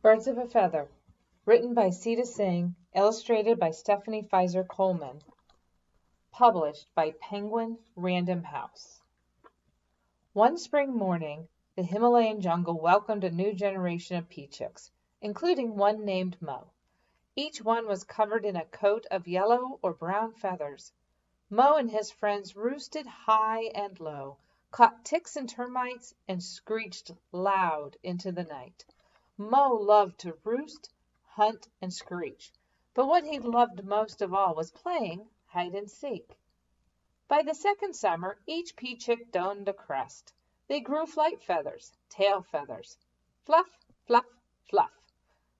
Birds of a Feather, written by Sita Singh, illustrated by Stephanie Pfizer Coleman, published by Penguin Random House. One spring morning, the Himalayan jungle welcomed a new generation of pea-chicks, including one named Mo. Each one was covered in a coat of yellow or brown feathers. Mo and his friends roosted high and low, caught ticks and termites, and screeched loud into the night. Mo loved to roost, hunt, and screech, but what he loved most of all was playing hide and seek. By the second summer, each pea-chick donned a crest. They grew flight feathers, tail feathers. Fluff, fluff, fluff.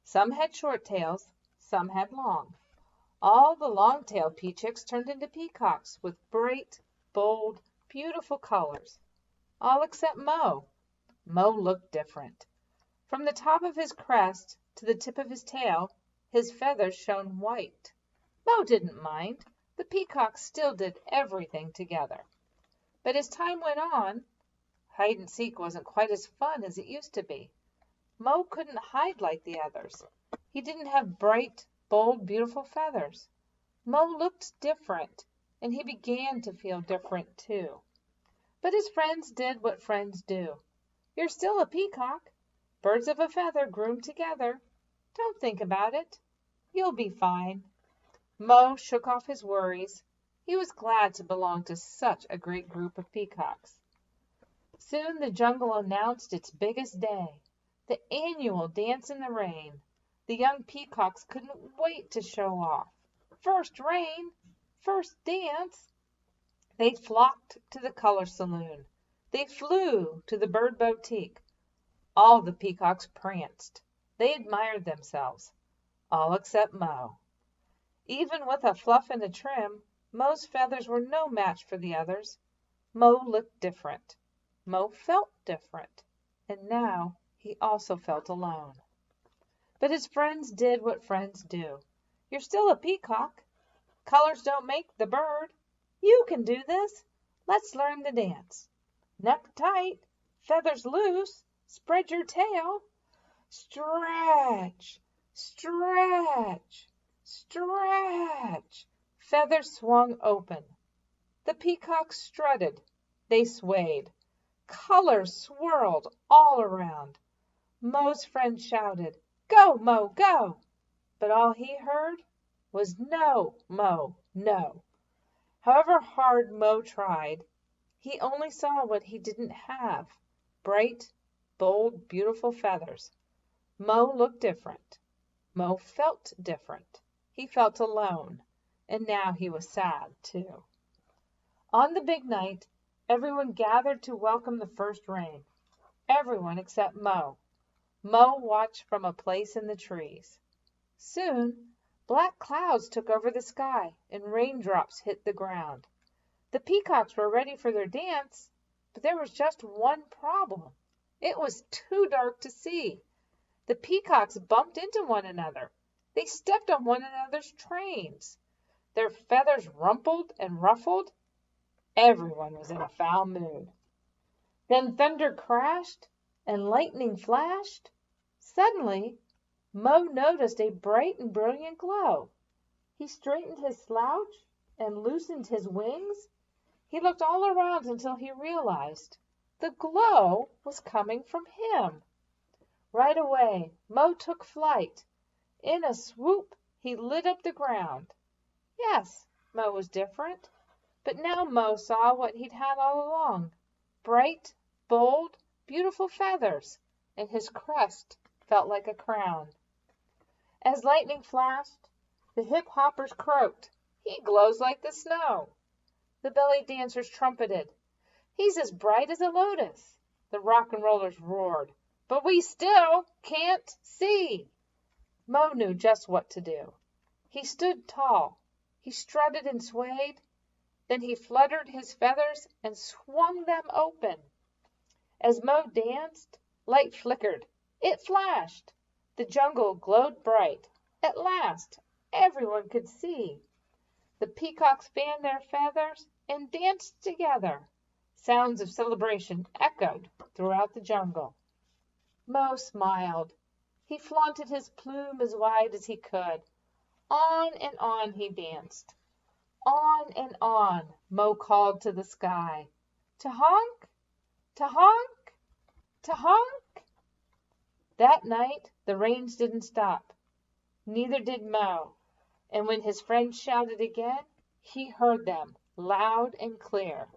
Some had short tails, some had long. All the long-tailed pea-chicks turned into peacocks with bright, bold, beautiful colors. All except Mo. Mo looked different. From the top of his crest to the tip of his tail, his feathers shone white. Mo didn't mind. The peacocks still did everything together. But as time went on, hide and seek wasn't quite as fun as it used to be. Mo couldn't hide like the others. He didn't have bright, bold, beautiful feathers. Mo looked different, and he began to feel different too. But his friends did what friends do. You're still a peacock. Birds of a feather groomed together. Don't think about it. You'll be fine. Mo shook off his worries. He was glad to belong to such a great group of peacocks. Soon the jungle announced its biggest day, the annual Dance in the Rain. The young peacocks couldn't wait to show off. First rain, first dance. They flocked to the color saloon. They flew to the bird boutique. All the peacocks pranced. They admired themselves, all except Mo. Even with a fluff and a trim, Mo's feathers were no match for the others. Mo looked different. Mo felt different. And now he also felt alone. But his friends did what friends do. You're still a peacock. Colors don't make the bird. You can do this. Let's learn the dance. Neck tight, feathers loose. Spread your tail. Stretch, stretch, stretch. Feathers swung open. The peacocks strutted. They swayed. Colors swirled all around. Mo's friend shouted, "Go, Mo, go!" But all he heard was, "No, Mo, no." However hard Mo tried, he only saw what he didn't have, bright, bold, beautiful feathers. Mo looked different. Mo felt different. He felt alone, and now he was sad, too. On the big night, everyone gathered to welcome the first rain. Everyone except Mo. Mo watched from a place in the trees. Soon, black clouds took over the sky, and raindrops hit the ground. The peacocks were ready for their dance, but there was just one problem. It was too dark to see. The peacocks bumped into one another. They stepped on one another's trains. Their feathers rumpled and ruffled. Everyone was in a foul mood. Then thunder crashed and lightning flashed. Suddenly, Mo noticed a bright and brilliant glow. He straightened his slouch and loosened his wings. He looked all around until he realized the glow was coming from him. Right away, Mo took flight. In a swoop, he lit up the ground. Yes, Mo was different, but now Mo saw what he'd had all along, bright, bold, beautiful feathers, and his crest felt like a crown. As lightning flashed, the hip-hoppers croaked, "He glows like the snow." The belly dancers trumpeted, "He's as bright as a lotus." The rock and rollers roared, "But we still can't see." Mo knew just what to do. He stood tall. He strutted and swayed. Then he fluttered his feathers and swung them open. As Mo danced, light flickered. It flashed. The jungle glowed bright. At last, everyone could see. The peacocks fanned their feathers and danced together. Sounds of celebration echoed throughout the jungle. Mo smiled. He flaunted his plume as wide as he could. On and on he danced. On and on Mo called to the sky. To honk! To honk! To honk! That night the rains didn't stop. Neither did Mo, and when his friends shouted again, he heard them loud and clear.